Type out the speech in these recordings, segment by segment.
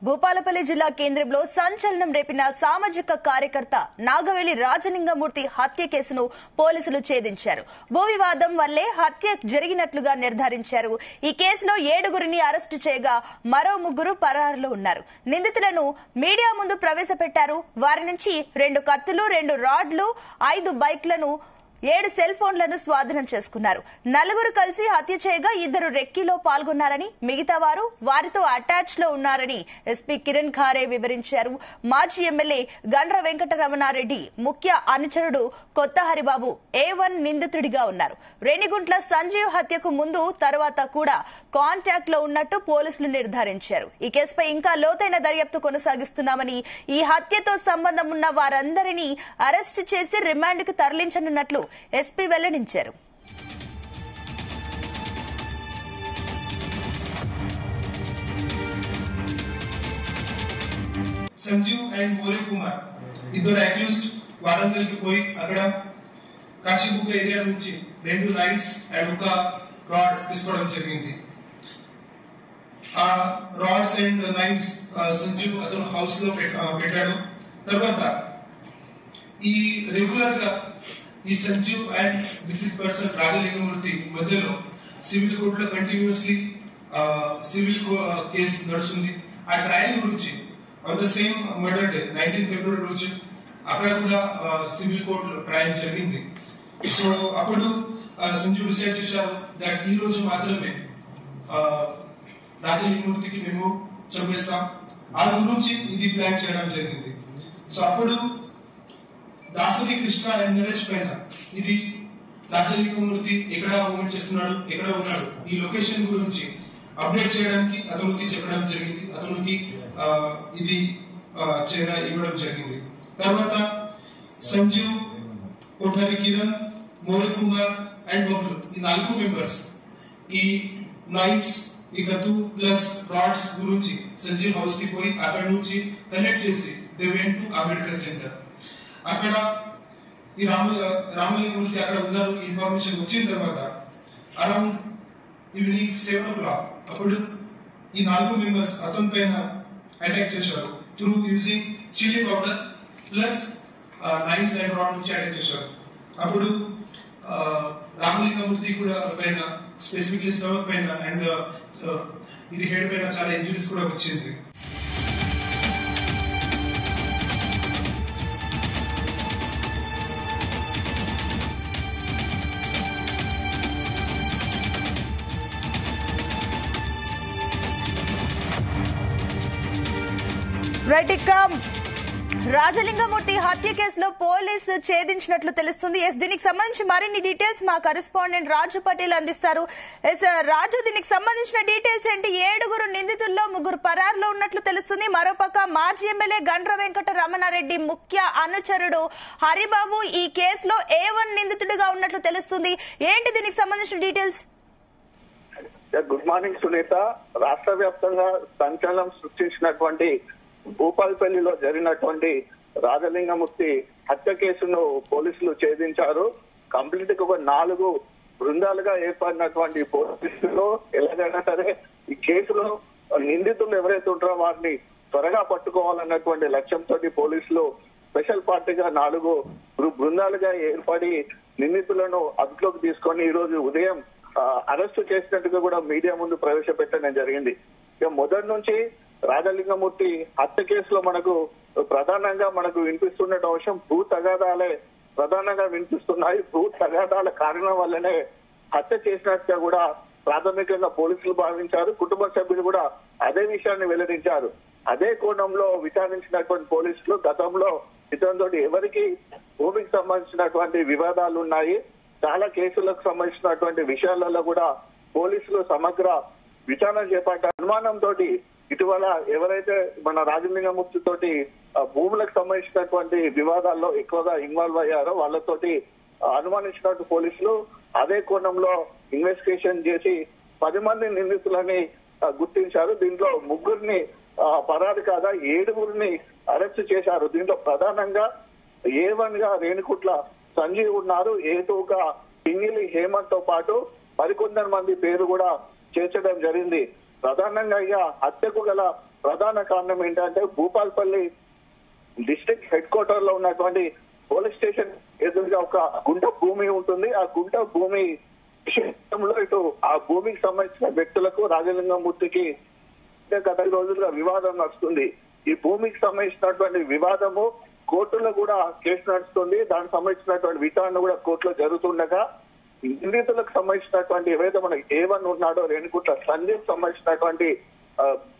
భూపాలపల్లి జిల్లా కేంద్రంలో సంచలనం రేపిన సామాజిక కార్యకర్త నాగవేలి రాజలింగమూర్తి హత్య కేసును పోలీసులు ఛేదించారు. భూ వివాదం వల్లే హత్య జరిగినట్లుగా నిర్ధారించారు. ఈ కేసులో 7గురిని అరెస్టు చేయగా మరో 3 పరారులో ఉన్నారు. నిందితులను మీడియా ముందు ప్రవేశపెట్టారు. వారి నుంచి 2 కత్తులు, 2 రాడ్లు, 5 బైక్లను, 7 సెల్ ఫోన్లను స్వాధీనం చేసుకున్నారు. 4 కలిసి హత్య చేయగా 2 రెక్కీలో పాల్గొన్నారని, మిగతా వారు వారితో అటాచ్ లో ఉన్నారని ఎస్పీ కిరణ్ ఖారే వివరించారు. మాజీ ఎమ్మెల్యే గండ్ర వెంకటరమణారెడ్డి ముఖ్య అనుచరుడు కొత్త హరిబాబు A1 నిందితుడిగా ఉన్నారు. రేణిగుంట్ల సంజీవ్ హత్యకు ముందు తర్వాత కూడా కాంటాక్ట్ లో ఉన్నట్టు పోలీసులు నిర్ధారించారు. ఈ కేసుపై ఇంకా లోతైన దర్యాప్తు కొనసాగిస్తున్నామని, ఈ హత్యతో సంబంధం ఉన్న వారందరినీ అరెస్టు చేసి రిమాండ్ కు తరలించనున్నట్లు ఎస్పీ వెల్లడించారు. సంజీవ్ అండ్ మోరే కుమార్ ఇద్దరు అక్యూజ్డ్ వారంగల్ కి పోయి అక్కడ కాశీబుగ్గ ఏరియా నుంచి 2 నైఫ్స్ అండ్ 1 రాడ్ తీసుకోవడం జరిగింది. ఆ రాడ్స్ అండ్ నైఫ్స్ సంజీవ్ అతను హౌస్ లో పెట్టాడు. తర్వాత ఈ రెగ్యులర్ గా ఈ Sanjeev and deceased person Rajalingamurthy మధ్యలో సివిల్ కోర్ట్ లో కంటిన్యూస్లీ సివిల్ కేసు నడుస్తుంది. ఆ ట్రయల్ గురించి on the same murder day 19 February రోజు అక్కడ కూడా సివిల్ కోర్ట్ లో ట్రయల్ జరిగింది. సో అప్పుడు సంజీవ్ డిసైడ్ చేశారు దట్ ఈ రోజు మాత్రమే రాజలింగమూర్తికి మేము చంపేస్తాం. ఆ గురించి ఇది ప్లాన్ చేయడం జరిగింది. సో అప్పుడు దాసరి కృష్ణ అండ్ నరేష్ పైన ఇది రాజలింగమూర్తి ఎక్కడ మూవ్మెంట్ చేస్తున్నాడు, ఎక్కడ ఉన్నాడు, ఈ లొకేషన్ గురించి అప్డేట్ చేయడానికి అతనికి చెప్పడం జరిగింది. అతనికి ఇది ఇవ్వడం జరిగింది. తర్వాత సంజీవ్, కోఠారి కిరణ్, మోరే కుమార్ అండ్ బబ్లు ఈ 4 మెంబర్స్ ఈ నైఫ్స్, ఈ కత్తు ప్లస్ రాడ్స్ గురించి సంజీవ్ హౌస్ కి పోయి అక్కడ నుంచి కలెక్ట్ చేసి they went to Ambedkar centre. అక్కడ ఈ రామలింగమూర్తి అక్కడ ఉన్నారు ఇన్ఫర్మేషన్ వచ్చిన తర్వాత అరౌండ్ ఈవినింగ్ 7 o'clock అప్పుడు ఈ 4 మెంబర్స్ అతని పైన అటాక్ చేశారు. Through using chilli powder plus knifes and rod నుంచి అటాక్ చేశారు. అప్పుడు రామలింగమూర్తి కూడా పైన స్పెసిఫిక్లీ స్టమక్ పైన అండ్ ఇది హెడ్ పైన చాలా ఇంజరీస్ కూడా వచ్చింది. రాజలింగమూర్తి హత్య కేసులో పోలీసు ఛేదించినట్లు తెలుస్తుంది. దీనికి సంబంధించి మరిన్ని డీటెయిల్స్ మా కరెస్పాండెంట్ రాజు పటేల్ అందిస్తారు. రాజు, దీనికి సంబంధించిన డీటెయిల్స్ ఏంటి? 7 నిందితుల్లో 3 పరారులో ఉన్నట్లు తెలుస్తుంది. మరోపక్క మాజీ ఎమ్మెల్యే గండ్ర వెంకట రమణారెడ్డి ముఖ్య అనుచరుడు హరిబాబు ఈ కేసులో A1 నిందితుడిగా ఉన్నట్లు తెలుస్తుంది. ఏంటి దీనికి సంబంధించిన డీటెయిల్స్? Good morning Sunitha. రాష్ట్ర వ్యాప్తంగా సంచలనం సృష్టించినటువంటి భూపాలపల్లిలో జరిగినటువంటి రాజలింగమూర్తి హత్య కేసును పోలీసులు ఛేదించారు. కంప్లీట్ గా 4 బృందాలుగా ఏర్పడినటువంటి పోలీసులు ఎలాగైనా సరే ఈ కేసులో నిందితులు ఎవరైతే ఉంటారో వారిని త్వరగా పట్టుకోవాలన్నటువంటి లక్ష్యంతో పోలీసులు స్పెషల్ పార్టీగా 4 బృందాలుగా ఏర్పడి నిందితులను అదుపులోకి తీసుకొని ఈ రోజు ఉదయం అరెస్టు చేసినట్టుగా కూడా మీడియా ముందు ప్రవేశపెట్టడం జరిగింది. ఇక మొదటి నుంచి రాజలింగమూర్తి హత్య కేసులో ప్రధానంగా వినిపిస్తున్న అంశం భూ తగాదాలే ప్రధానంగా వినిపిస్తున్నాయి. భూ తగాదాల కారణం వల్లనే హత్య చేసినట్టుగా కూడా ప్రాథమికంగా పోలీసులు భావించారు. కుటుంబ సభ్యులు కూడా అదే విషయాన్ని వెల్లడించారు. అదే కోణంలో విచారించినటువంటి పోలీసులు గతంలో ఇతనితో ఎవరికి భూమికి సంబంధించినటువంటి వివాదాలు ఉన్నాయి, చాలా కేసులకు సంబంధించినటువంటి విషయాలలో కూడా పోలీసులు సమగ్ర విచారణ చేపట్టే అనుమానంతో ఇటీవల ఎవరైతే మన రాజలింగమూర్తి తోటి భూములకు సంబంధించినటువంటి వివాదాల్లో ఎక్కువగా ఇన్వాల్వ్ అయ్యారో వాళ్ళతోటి అనుమానించినట్టు పోలీసులు అదే కోణంలో ఇన్వెస్టిగేషన్ చేసి 10 మంది నిందితులని గుర్తించారు. దీంట్లో 3 పరారు కాగా 7 అరెస్ట్ చేశారు. దీంట్లో ప్రధానంగా A1 గా రేణిగుంట్ల సంజీవ్ ఉన్నారు. A2 గా పింగిలి హేమంత్ తో పాటు మరికొందరు మంది పేరు కూడా చేర్చడం జరిగింది. ప్రధానంగా హత్యకు గల ప్రధాన కారణం ఏంటంటే భూపాల్పల్లి డిస్ట్రిక్ట్ హెడ్ క్వార్టర్ లో ఉన్నటువంటి పోలీస్ స్టేషన్ ఎదురుగా ఒక గుంట భూమి ఉంటుంది. ఆ గుంట భూమి విషయంలో ఇటు ఆ భూమికి సంబంధించిన వ్యక్తులకు రాజలింగమూర్తికి గత రోజులుగా వివాదం నడుస్తుంది. ఈ భూమికి సంబంధించినటువంటి వివాదము కోర్టులో కూడా కేసు నడుస్తుంది. దానికి సంబంధించినటువంటి విచారణ కూడా కోర్టులో జరుగుతుండగా నిందితులకు సంబంధించినటువంటి ఏవైతే మనకి A1 ఉన్నాడో రేణుగుంట్ల సంజయ్ సంబంధించినటువంటి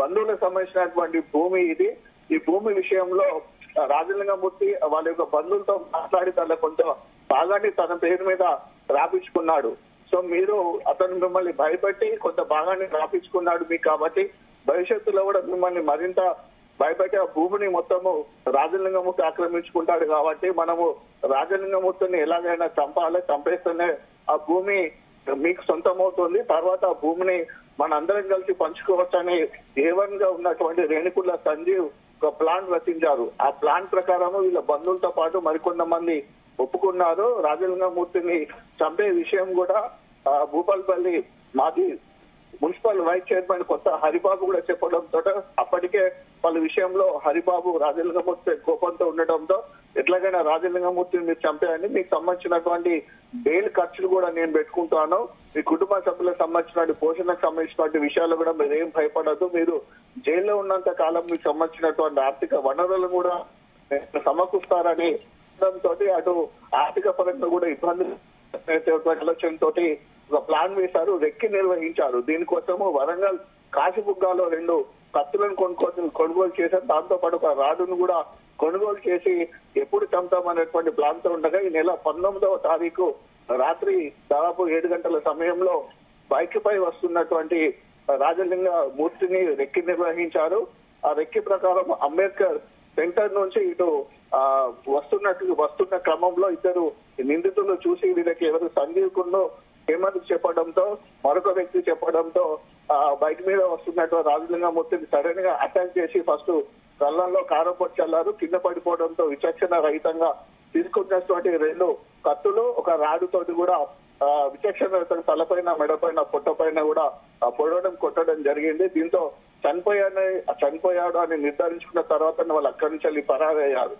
బంధువులకు సంబంధించినటువంటి భూమి ఇది. ఈ భూమి విషయంలో రాజలింగమూర్తి వాళ్ళ యొక్క బంధువులతో మాట్లాడి తన కొంత భాగాన్ని తన పేరు మీద రాపించుకున్నాడు. సో మీరు అతను మిమ్మల్ని భయపెట్టి కొంత భాగాన్ని రాపించుకున్నాడు మీకు, కాబట్టి భవిష్యత్తులో కూడా మిమ్మల్ని మరింత భయపెట్టి ఆ భూమిని మొత్తము రాజలింగమూర్తి ఆక్రమించుకుంటాడు. కాబట్టి మనము రాజలింగమూర్తిని ఎలాగైనా చంపాలి, చంపేస్తేనే ఆ భూమి మీకు సొంతం అవుతుంది, తర్వాత ఆ భూమిని మనందరం కలిసి పంచుకోవచ్చని A1 గా ఉన్నటువంటి రేణుగుంట్ల సంజీవ్ ఒక ప్లాన్ రచించారు. ఆ ప్లాన్ ప్రకారము వీళ్ళ బంధువులతో పాటు మరికొంతమంది ఒప్పుకున్నారు. రాజలింగమూర్తిని చంపే విషయం కూడా భూపాల్పల్లి మాజీ మున్సిపల్ వైస్ చైర్మన్ కొత్త హరిబాబు కూడా చెప్పడంతో అప్పటికే వాళ్ళ విషయంలో హరిబాబు రాజలింగమూర్తి కోపంతో ఉండటంతో ఎట్లాగైనా రాజలింగమూర్తిని మీరు చంపేయండి, మీకు సంబంధించినటువంటి బెయిల్ ఖర్చులు కూడా నేను పెట్టుకుంటాను, మీ కుటుంబ సభ్యులకు సంబంధించిన పోషణకు సంబంధించినటువంటి విషయాలు కూడా మీరు ఏం భయపడద్దు, మీరు జైల్లో ఉన్నంత కాలం మీకు సంబంధించినటువంటి ఆర్థిక వనరులను కూడా సమకూరుస్తారని తోటి అటు ఆర్థిక పరంగా కూడా ఇబ్బందులు ఆలోచన తోటి ఒక ప్లాన్ వేశారు, రెక్కి నిర్వహించారు. దీనికోసము వరంగల్ కాశీబుగ్గాలో 2 కత్తులను కొనుగోలు చేశారు. దాంతో పాటు ఒక రాడును కూడా కొనుగోలు చేసి ఎప్పుడు చంపుతామనేటువంటి ప్లాన్ తో ఉండగా ఈ నెల 19వ తారీఖు రాత్రి దాదాపు 7 గంటల సమయంలో బైక్ పై వస్తున్నటువంటి రాజలింగ మూర్తిని రెక్కి నిర్వహించారు. ఆ రెక్కి ప్రకారం అంబేద్కర్ సెంటర్ నుంచి ఇటు వస్తున్న క్రమంలో ఇద్దరు నిందితులు చూసి వీళ్ళకి ఎవరు సంజీవ్ కున్నో హేమంత్ చెప్పడంతో మరొక వ్యక్తి చెప్పడంతో బైక్ మీద వస్తున్నటువంటి రాజలింగమూర్తిని సడన్ గా అటాక్ చేసి ఫస్ట్ కళ్ళంలో కారం పొడి చల్లారు. కింద పడిపోవడంతో విచక్షణ రహితంగా తీసుకున్నటువంటి 2 కత్తులు ఒక రాడుతోటి కూడా విచక్షణ రహితంగా తలపైన మెడపైన పొట్టపైన కూడా పొడవడం కొట్టడం జరిగింది. దీంతో చనిపోయాడు అని నిర్ధారించుకున్న తర్వాత వాళ్ళు అక్కడి నుంచి వెళ్ళి పరారయ్యారు.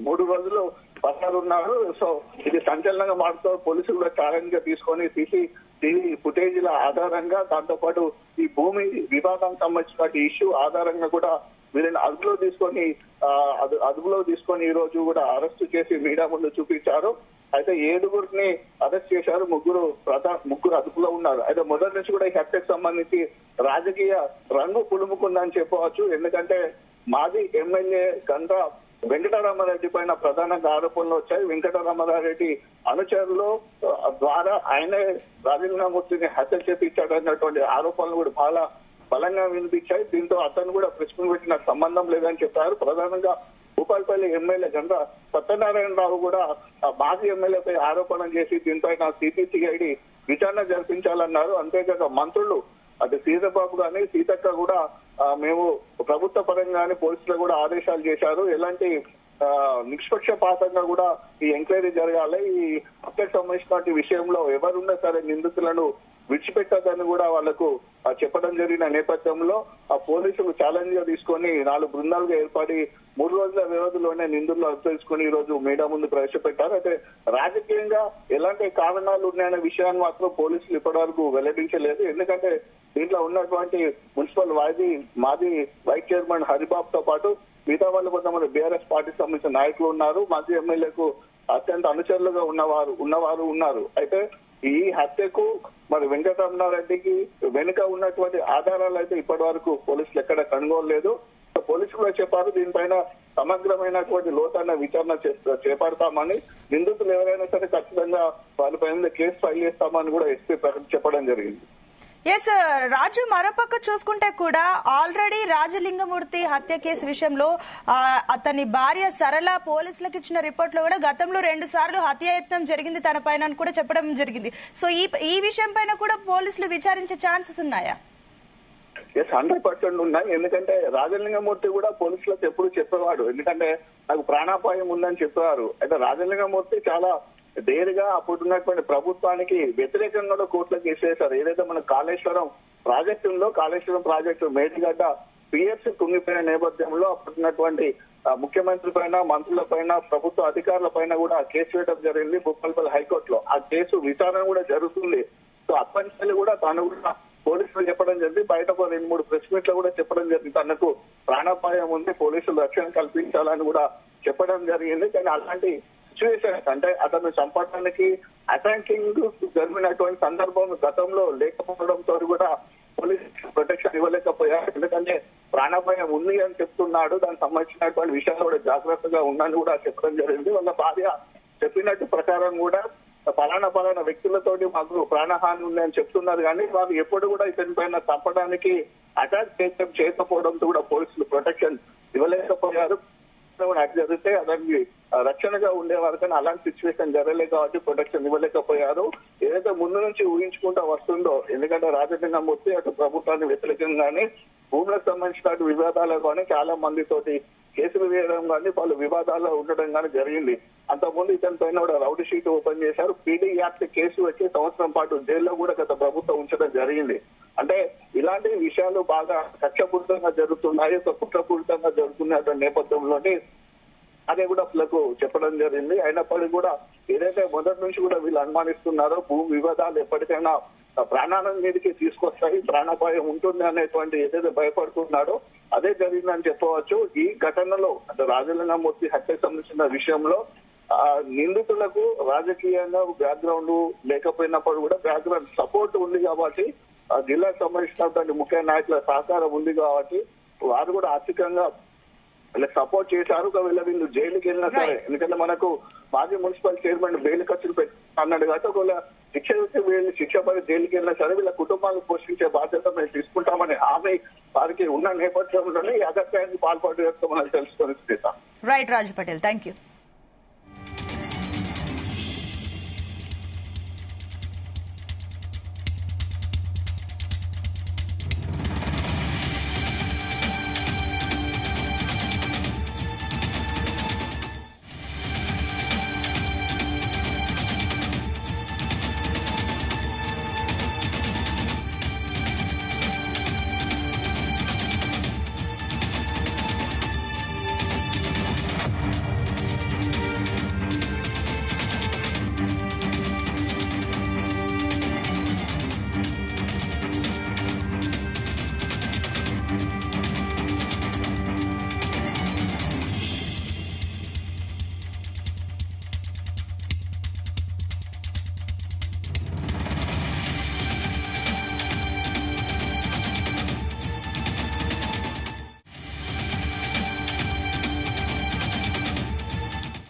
3 రోజులు పరారున్నారు. సో ఇది సంచలనంగా మారుతూ పోలీసులు కూడా ఛాలెంజ్ గా తీసుకొని CCTV ఫుటేజీల ఆధారంగా దాంతో పాటు ఈ భూమి వివాదానికి సంబంధించిన ఇష్యూ ఆధారంగా కూడా వీళ్ళని అదుపులో తీసుకొని ఈ రోజు కూడా అరెస్టు చేసి మీడియా ముందు చూపించారు. అయితే 7గురిని అరెస్ట్ చేశారు, ముగ్గురు అదుపులో ఉన్నారు. అయితే మొదటి నుంచి కూడా ఈ హత్యకు సంబంధించి రాజకీయ రంగు పులుముకుందని చెప్పవచ్చు. ఎందుకంటే మాజీ ఎమ్మెల్యే గండ్ర వెంకటరామారెడ్డి పైన ప్రధానంగా ఆరోపణలు వచ్చాయి. వెంకటరామారెడ్డి అనుచరులు ద్వారా ఆయనే రాజలింగమూర్తిని హత్య చేపించాడు అన్నటువంటి ఆరోపణలు కూడా చాలా బలంగా వినిపించాయి. దీంతో అతను కూడా ప్రశ్న పెట్టి నాకు సంబంధం లేదని చెప్పారు. ప్రధానంగా భూపాల్పల్లి ఎమ్మెల్యే గండ్ర సత్యనారాయణరావు కూడా మాజీ ఎమ్మెల్యేపై ఆరోపణ చేసి దీనిపైన CPCID విచారణ జరిపించాలన్నారు. అంతేకాక మంత్రులు అటు సీతబాబు గాని సీతక్క కూడా మేము ప్రభుత్వ పరంగానే పోలీసులు కూడా ఆదేశాలు చేశారు, ఎలాంటి నిష్పక్షపాతంగా కూడా ఈ ఎంక్వైరీ జరగాలి, ఈ హత్యకు సంబంధించిన విషయంలో ఎవరున్నా సరే నిందితులను విడిచిపెట్టదని కూడా వాళ్లకు చెప్పడం జరిగిన నేపథ్యంలో ఆ పోలీసులు ఛాలెంజ్ గా తీసుకొని 4 బృందాలుగా ఏర్పడి 3 రోజుల వ్యవధిలోనే నిందితులు తెలుసుకుని ఈ రోజు మీడియా ముందు ప్రవేశపెట్టారు. అయితే రాజకీయంగా ఎలాంటి కారణాలు ఉన్నాయనే విషయాన్ని మాత్రం పోలీసులు ఇప్పటివరకు వెల్లడించలేదు. ఎందుకంటే దీంట్లో ఉన్నటువంటి మున్సిపల్ మాజీ వైస్ చైర్మన్ హరిబాబు తో పాటు మిగతా వాళ్ళు కొంతమంది బీఆర్ఎస్ పార్టీకి సంబంధించిన నాయకులు ఉన్నారు, మాజీ ఎమ్మెల్యేకు అత్యంత అనుచరులుగా ఉన్నవారు ఉన్నారు. అయితే ఈ హత్యకు మరి వెంకటరమణారెడ్డికి వెనుక ఉన్నటువంటి ఆధారాలు అయితే ఇప్పటి వరకు పోలీసులు ఎక్కడ కనుగొనలేదు. పోలీసులు చెప్పారు దీనిపైన సమగ్రమైనటువంటి లోతైన విచారణ చేపడతామని, నిందితులు ఎవరైనా సరే ఖచ్చితంగా వాళ్ళపైన కేసు ఫైల్ చేస్తామని కూడా SP చెప్పడం జరిగింది. ఎస్ రాజు, మరోపక్క చూసుకుంటే కూడా ఆల్రెడీ రాజలింగమూర్తి హత్య కేసు విషయంలో అతని భార్య సరళ పోలీసులకు ఇచ్చిన రిపోర్ట్ లో కూడా గతంలో 2 సార్లు హత్యాయత్నం జరిగింది తన పైన కూడా చెప్పడం జరిగింది. సో ఈ విషయం పైన కూడా పోలీసులు విచారించే ఛాన్సెస్ ఉన్నాయా? 100% ఉన్నాయి. ఎందుకంటే రాజలింగమూర్తి కూడా పోలీసులకు ఎప్పుడు చెప్పేవాడు, ఎందుకంటే నాకు ప్రాణాపాయం ఉందని చెప్పేవారు. అయితే రాజలింగమూర్తి చాలా డేరుగా అప్పుడున్నటువంటి ప్రభుత్వానికి వ్యతిరేకంగా కోర్టులకు కేసు వేశారు. ఏదైతే మన కాళేశ్వరం ప్రాజెక్టు ఉందో, కాళేశ్వరం ప్రాజెక్టు మేడిగడ్డ పిఎస్సి కుంగిపోయిన నేపథ్యంలో అప్పుడున్నటువంటి ముఖ్యమంత్రి పైన, మంత్రుల పైన, ప్రభుత్వ అధికారుల పైన కూడా కేసు వేయడం జరిగింది భూపాలపల్లి హైకోర్టులో. ఆ కేసు విచారణ కూడా జరుగుతుంది. సో అప్పటి నుంచి కూడా తాను కూడా పోలీసులు చెప్పడం జరిగింది, బయట 2-3 ప్రెస్ మీట్ లో కూడా చెప్పడం జరిగింది, తనకు ప్రాణాపాయం ఉంది, పోలీసులు రక్షణ కల్పించాలని కూడా చెప్పడం జరిగింది. కానీ అలాంటి సిచ్యువేషన్ అంటే అతను చంపడానికి అటాకింగ్ జరిగినటువంటి సందర్భం గతంలో లేకపోవడంతో కూడా పోలీసు ప్రొటెక్షన్ ఇవ్వలేకపోయారు. ఎందుకంటే ప్రాణాపాయం ఉంది అని చెప్తున్నాడు, దానికి సంబంధించినటువంటి విషయాలు కూడా జాగ్రత్తగా ఉందని కూడా చెప్పడం జరిగింది. వాళ్ళ భార్య చెప్పినట్టు ప్రకారం కూడా పలానా వ్యక్తులతోటి మాకు ప్రాణహాని ఉంది అని చెప్తున్నారు. కానీ వాళ్ళు ఎప్పుడు కూడా ఇతని పైన చంపడానికి అటాక్ చేయకపోవడంతో కూడా పోలీసులు ప్రొటెక్షన్ ఇవ్వలేకపోయారు. జరిగితే అతనికి రక్షణగా ఉండేవారు, కానీ అలాంటి సిచ్యువేషన్ జరగలేదు కాబట్టి ప్రొటెక్షన్ ఇవ్వలేకపోయారు. ఏదైతే ముందు నుంచి ఊహించుకుంటూ వస్తుందో, ఎందుకంటే రాజలింగమూర్తి అటు ప్రభుత్వాన్ని వ్యతిరేకంగానే భూములకు సంబంధించిన వివాదాలు కానీ చాలా మందితోటి కేసులు వేయడం కానీ పలు వివాదాల్లో ఉండడం కానీ జరిగింది. అంతకుముందు ఇతని పైన కూడా రౌడీ షీట్ ఓపెన్ చేశారు. పీడీ యాక్ట్ కేసు వచ్చి 1 సంవత్సరం పాటు జైల్లో కూడా గత ప్రభుత్వం ఉంచడం జరిగింది. అంటే ఇలాంటి విషయాలు బాగా కక్షపూరితంగా జరుగుతున్నాయి, కుట్రపూరితంగా జరుగుతున్న నేపథ్యంలోనే అదే కూడా వీళ్ళకు చెప్పడం జరిగింది. అయినప్పటికీ కూడా ఏదైతే మొదటి నుంచి కూడా వీళ్ళు అనుమానిస్తున్నారో భూ వివాదాలు ఎప్పటికైనా ప్రాణాల మీదకి తీసుకొస్తాయి, ప్రాణాపాయం ఉంటుంది అనేటువంటి ఏదైతే భయపడుతున్నాడో అదే జరిగిందని చెప్పవచ్చు. ఈ ఘటనలో అంటే రాజలింగమూర్తి హత్యకు సంబంధించిన విషయంలో నిందితులకు రాజకీయంగా బ్యాక్గ్రౌండ్ లేకపోయినప్పుడు కూడా బ్యాక్గ్రౌండ్ సపోర్ట్ ఉంది కాబట్టి జిల్లాకు సంబంధించినటువంటి ముఖ్య నాయకుల సహకారం ఉంది కాబట్టి వారు కూడా ఆర్థికంగా వీళ్ళకి సపోర్ట్ చేశారు. ఒకవేళ వీళ్ళు జైలుకి వెళ్ళినా సరే, ఎందుకంటే మనకు మాజీ మున్సిపల్ చైర్మన్ బెయిల్ ఖర్చులు అన్నాడు కాబట్టి ఒకవేళ శిక్ష పడి జైలుకి వెళ్ళినా సరే వీళ్ళ కుటుంబాలను పోషించే బాధ్యత మేము తీసుకుంటామని హామీ వారికి ఉన్న నేపథ్యంలోనే ఈ అగత్యానికి పాల్పడేస్తూ మనకు తెలుసుకొని. Right Raju Patel, thank you.